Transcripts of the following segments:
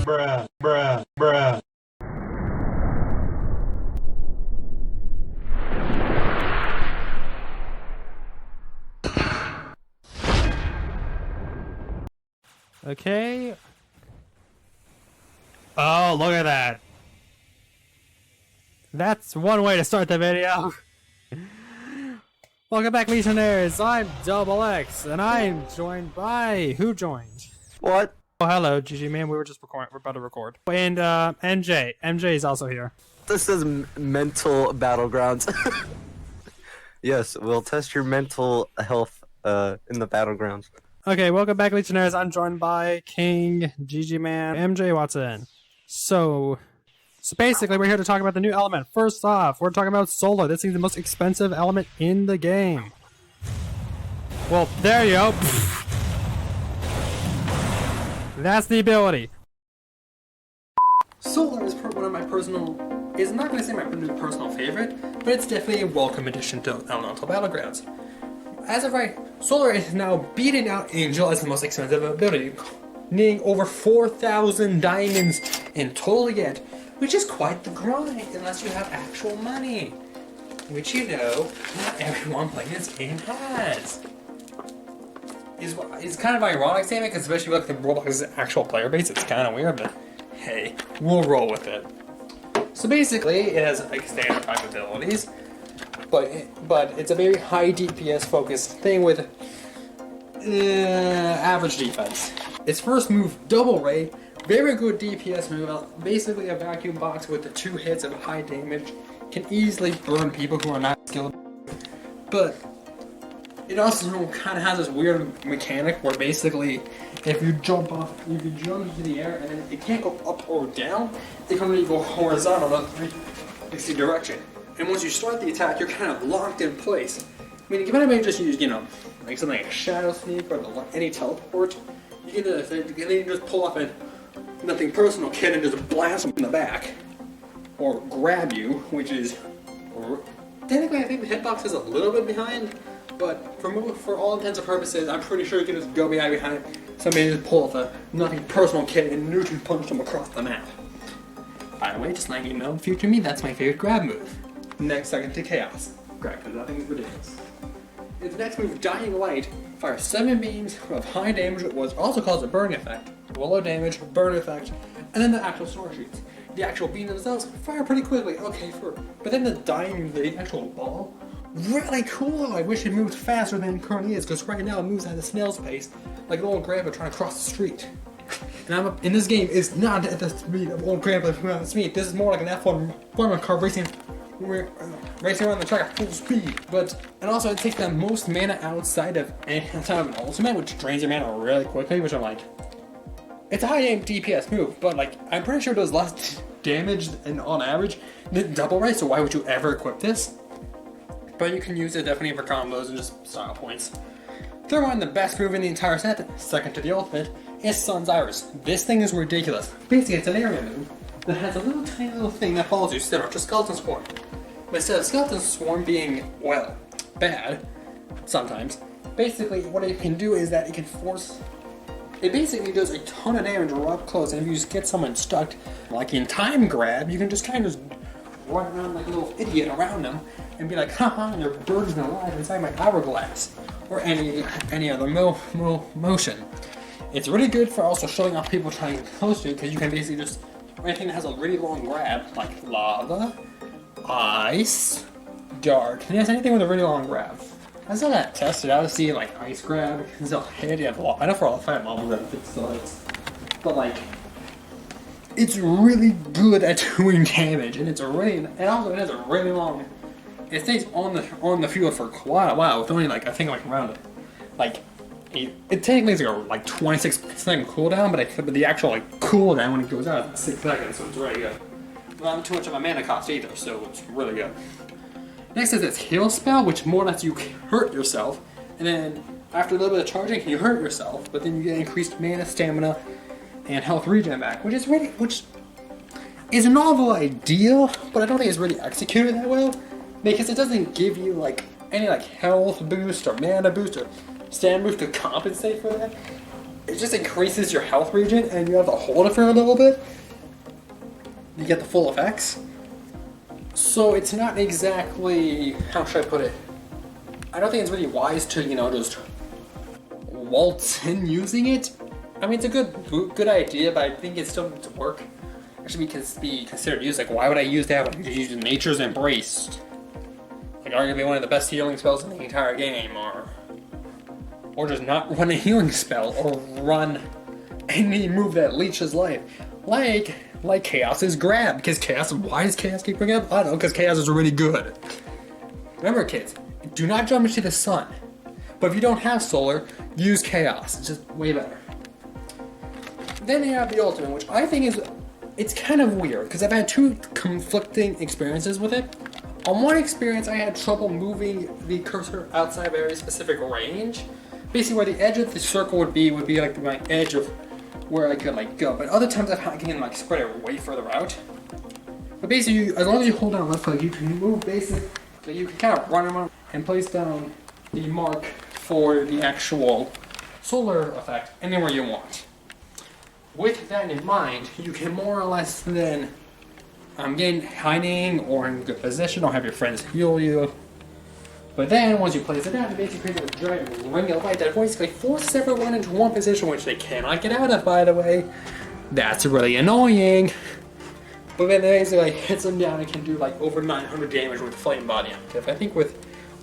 bruh, bruh, bruh. Okay. Oh, look at that. That's one way to start the video. Welcome back, Legionnaires. I'm DoubleX, and I'm joined by... Who joined? What? Oh, hello, GG man. We were just recording. We're about to record. And, MJ. MJ is also here. This is mental Battlegrounds. Yes, we'll test your mental health in the Battlegrounds. Okay, welcome back, Legionnaires. I'm joined by King, GG man, MJ Watson. So basically, we're here to talk about the new element. First off, we're talking about solar. This is the most expensive element in the game. Well, there you go. That's the ability. Solar is one of my personal... is not going to say my personal favorite, but it's definitely a welcome addition to Elemental Battlegrounds. As of right, Solar is now beating out Angel as the most expensive ability, needing over 4,000 diamonds in total to get, which is quite the grind unless you have actual money, which you know, not everyone playing this game has. It's kind of ironic statement, because especially with the Roblox's actual player base, it's kind of weird, but hey, we'll roll with it. So basically, it has like standard type abilities, but it's a very high DPS focused thing with average defense. Its first move, Double Ray, very good DPS move. Basically a vacuum box with the 2 hits of high damage, can easily burn people who are not skilled. But it also kind of has this weird mechanic where basically if you jump into the air and then it can't go up or down, it can really go horizontal in a 360 direction. And once you start the attack, you're kind of locked in place. I mean, you can maybe just use, like something like a Shadow Sneak or any teleport. You can do this, and then you just pull off a nothing personal kid and just blast them in the back. Or grab you, which is... Technically, I think the hitbox is a little bit behind, but for all intents and purposes, I'm pretty sure you can just go behind somebody and just pull off a nothing personal kid and Newton punch them across the map. By the way, just letting you know, future me, that's my favorite grab move. Next second to Chaos. Grab, because that thing is ridiculous. Its next move, Dying Light, fires 7 beams of high damage, what was also called a burn effect. Low damage, burn effect, and then the actual star sheets. The actual beams themselves fire pretty quickly, okay, but then the actual ball, really cool. I wish it moved faster than it currently is, because right now it moves at a snail's pace, like an old grandpa trying to cross the street. And in this game is not at the speed of old grandpa trying to speed. This is more like an F1 car racing around the track at full speed. And also it takes the most mana outside of an ultimate, which drains your mana really quickly, which I'm like, it's a high DPS move, but like, I'm pretty sure it does less damage on average than Double Ray, so why would you ever equip this? But you can use it definitely for combos and just style points. Third one, the best move in the entire set, second to the ultimate, is Sun's Iris. This thing is ridiculous. Basically, it's an area move that has a tiny little thing that follows you instead of just Skeleton Swarm. But instead of Skeleton Swarm being, well, bad, sometimes, basically what it can do is that it can force... It basically does a ton of damage right up close, and if you just get someone stuck, like in Time Grab, you can just kind of just run around like a little idiot around them, and be like, haha, and your bird's alive inside my hourglass, or any other motion. It's really good for also showing off people trying to get close to you, because you can basically just, anything that has a really long grab, like lava, ice, darkness, anything with a really long grab. I saw that tested out to see like ice grab, because they'll hit you. I know for all the fight models that it still hits, but like, it's really good at doing damage, and it also has a really long. It stays on the field for quite a while with only like I think like around like it technically is like 26-second cooldown, but the actual like cooldown when it goes out is 6 seconds, so it's really good. Not too much of a mana cost either, so it's really good. Next is its heal spell, which more lets you hurt yourself, and then after a little bit of charging, you hurt yourself, but then you get increased mana, stamina, and health regen back, which is a novel idea, but I don't think it's really executed that well, because it doesn't give you any health boost or mana boost or stamina boost to compensate for that. it just increases your health regen, and you have to hold it for a little bit. You get the full effects. So it's not exactly, how should I put it? I don't think it's really wise to, you know, just waltz in using it. I mean, it's a good idea, but I think it still needs to work. It should be considered used. Like, why would I use that when I could use Nature's Embrace? Like, arguably one of the best healing spells in the entire game, or just not run a healing spell, or run any move that leeches life. Like Chaos's Grab, because why does Chaos keep bringing up? I don't know, because Chaos is really good. Remember, kids, do not jump into the sun. But if you don't have solar, use Chaos. It's just way better. Then you have the ultimate, which I think it's kind of weird, because I've had two conflicting experiences with it. On one experience, I had trouble moving the cursor outside a very specific range. Basically, where the edge of the circle would be like my edge of where I could like go. But other times I can like spread it way further out. But basically, as long as you hold down left click, you can move basically. You can kind of run around and place down the mark for the actual solar effect anywhere you want. With that in mind, you can more or less then hiding or in good position, or have your friends heal you. But then, once you place it down, it basically creates a giant ring of light that basically forces everyone into one position, which they cannot get out of, by the way. That's really annoying. But then it basically hits them down and can do like over 900 damage with Flame Body active. I think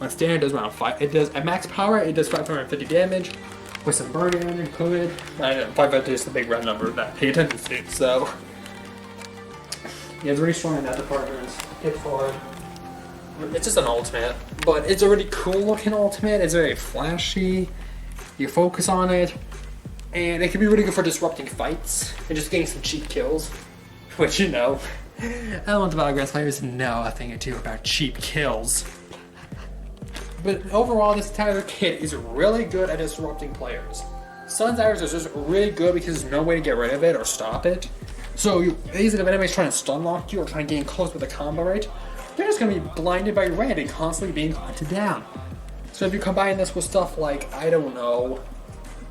on standard it does around 5. It does at max power, it does 550 damage. With some burn damage included. 550 is the big red number that I pay attention to, so. Yeah, it's really strong in that department. Hit hard. It's just an ultimate, but it's a really cool looking ultimate. It's very flashy. You focus on it, and it can be really good for disrupting fights and just getting some cheap kills. Which, you know, I don't want the Battlegrounds players to know a thing or two about cheap kills. But overall, this entire kit is really good at disrupting players. Sun's Iris is just really good because there's no way to get rid of it or stop it. So basically, if anybody's trying to stun lock you or trying to get in close with a combo rate, they're just going to be blinded by red and constantly being hunted down. So if you combine this with stuff like, I don't know,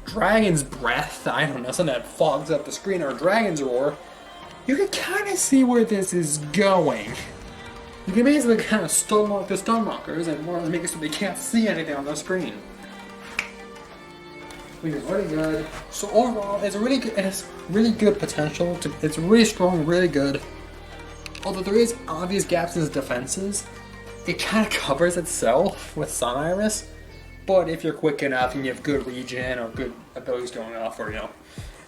Dragon's Breath, I don't know, something that fogs up the screen, or Dragon's Roar, you can kind of see where this is going. You can basically kind of stun lock the stun lockers and more or less make it so they can't see anything on the screen. Which is really good. So overall, it has really good potential. It's really strong, really good. Although there is obvious gaps in its defenses, it kind of covers itself with Sun Iris. But if you're quick enough and you have good regen or good abilities going off, or, you know,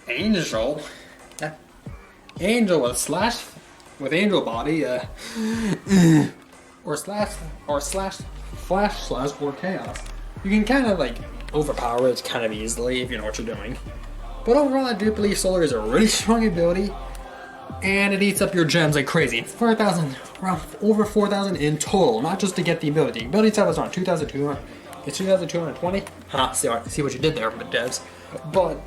Angel with Angel Body, or Chaos, you can kind of like overpower it kind of easily if you know what you're doing. But overall, I do believe Solar is a really strong ability, and it eats up your gems like crazy. 4,000, around over 4,000 in total, not just to get the ability. The ability itself is around 2,200. It's 2,220. See what you did there, but devs. But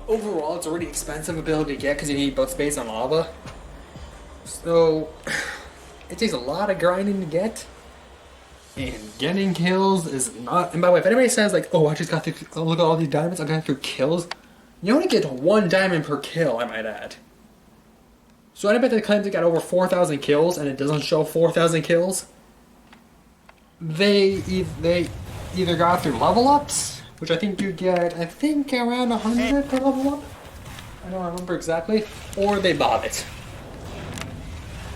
overall, it's a really expensive ability to get because you need both space and lava. So it takes a lot of grinding to get. And getting kills is not. And by the way, if anybody says like, "Oh, I just got to look at all these diamonds, I got through kills," you only get 1 diamond per kill. I might add. So anybody that claims they got over 4,000 kills and it doesn't show 4,000 kills, they either got through level ups, which I think you get, around 100 per level up. I don't remember exactly, or they bought it.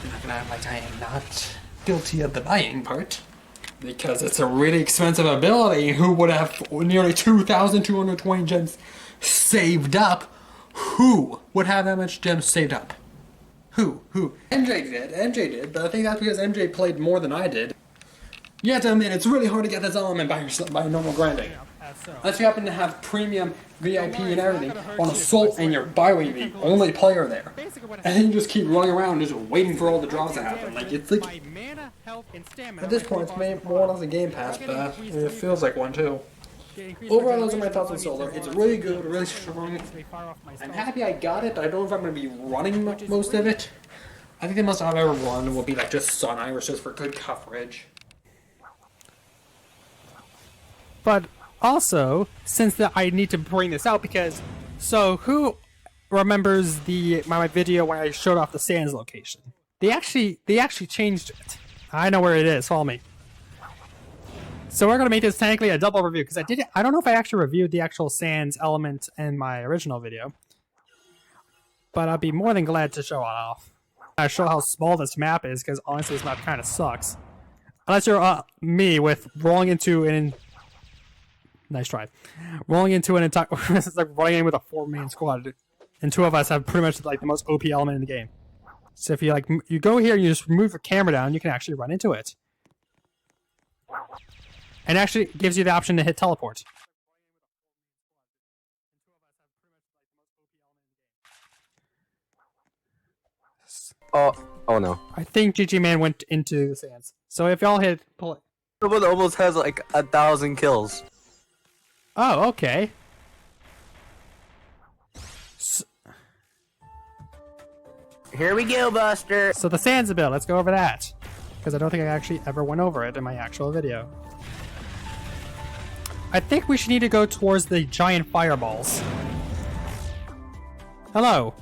I'm not gonna act like I am not guilty of the buying part. Because it's a really expensive ability. Who would have nearly 2,220 gems saved up? Who would have that much gems saved up? Who? MJ did, but I think that's because MJ played more than I did. You have to admit, it's really hard to get this element by normal grinding. Unless you happen to have premium, VIP, and everything on Assault and you're Byway the only player there. And then you just keep running around just waiting for all the drops to happen. Like, it's like, at this point, it's more or less a Game Pass, but it feels like one too. Overall, those are my thoughts on Solar. It's really good, really strong. I'm happy I got it, but I don't know if I'm going to be running most of it. I think the most I've ever run will be like just Sun Iris just for good coverage. But Also, since I need to bring this out because, so who remembers my video where I showed off the Sands location? They actually changed it. I know where it is. Follow me. So we're gonna make this technically a double review because I don't know if I actually reviewed the actual Sands element in my original video, but I'll be more than glad to show it off. I show how small this map is because honestly, this map kind of sucks. Unless you're me with rolling into an. Nice try. Rolling into an entire. It's like running in with a 4-man squad, and 2 of us have pretty much like the most OP element in the game. So if you you go here and you just move the camera down, you can actually run into it. And actually gives you the option to hit teleport. Oh no. I think GG Man went into the Sands. So if y'all hit pull. Someone almost has like 1,000 kills. Oh, okay. Here we go, Buster. So the Sands build, let's go over that. Because I don't think I actually ever went over it in my actual video. I think we should need to go towards the giant fireballs. Hello.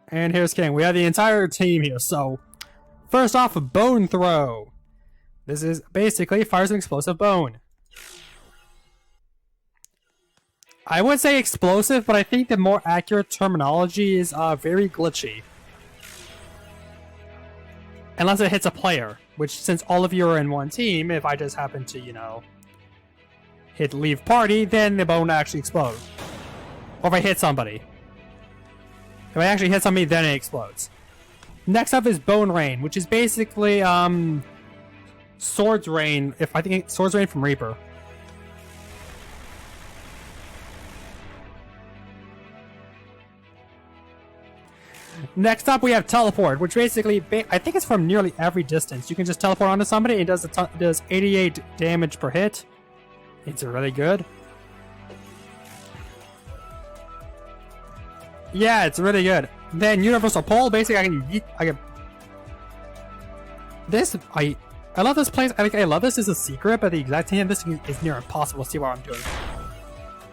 And here's King. We have the entire team here, so... First off, bone throw. This is basically fires an explosive bone. I would say explosive, but I think the more accurate terminology is very glitchy. Unless it hits a player, which since all of you are in one team, if I just happen to, you know, hit leave party, then the bone actually explodes. Or if I hit somebody. If I actually hit somebody, then it explodes. Next up is Bone Rain, which is basically, Swords Rain, I think Swords Rain from Reaper. Next up, we have Teleport, which basically, I think it's from nearly every distance. You can just teleport onto somebody, and it does 88 damage per hit. It's really good. Yeah, it's really good. Then Universal Pole, basically, I can. This, I love this place. I love this as a secret, but the exact same, this is near impossible to see what I'm doing.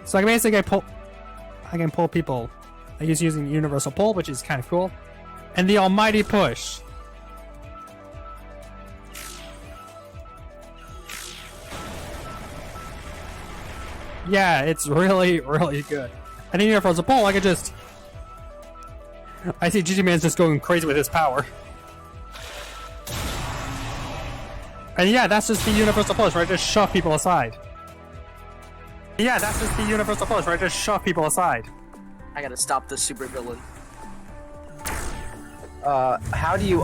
So I can basically pull people. I use using Universal Pull, which is kind of cool. And the Almighty Push. Yeah, it's really, really good. And then Universal Pull, I could just... I see GG Man's just going crazy with his power. And yeah, that's just the Universal Push, where I just shove people aside. Yeah, that's just the Universal Push, where I just shove people aside. I gotta stop this super villain. How do you...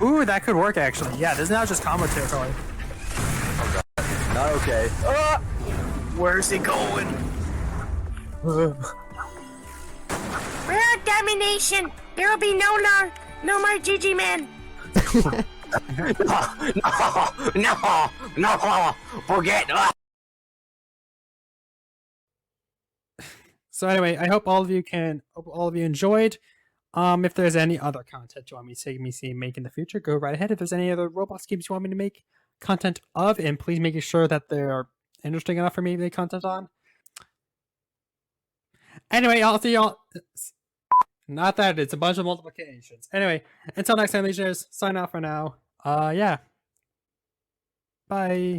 Ooh, that could work actually. Yeah, this is now just combo territory. Not okay. Where's he going? World domination! There will be no more GG Man! No! Forget! So anyway, I hope all of you enjoyed. If there's any other content you want me to make in the future, go right ahead. If there's any other Roblox games you want me to make content of, and please make sure that they're interesting enough for me to make content on. Anyway, I'll see y'all. Not that it's a bunch of multiplications. Anyway, until next time, Legionnaires, sign off for now. Yeah. Bye.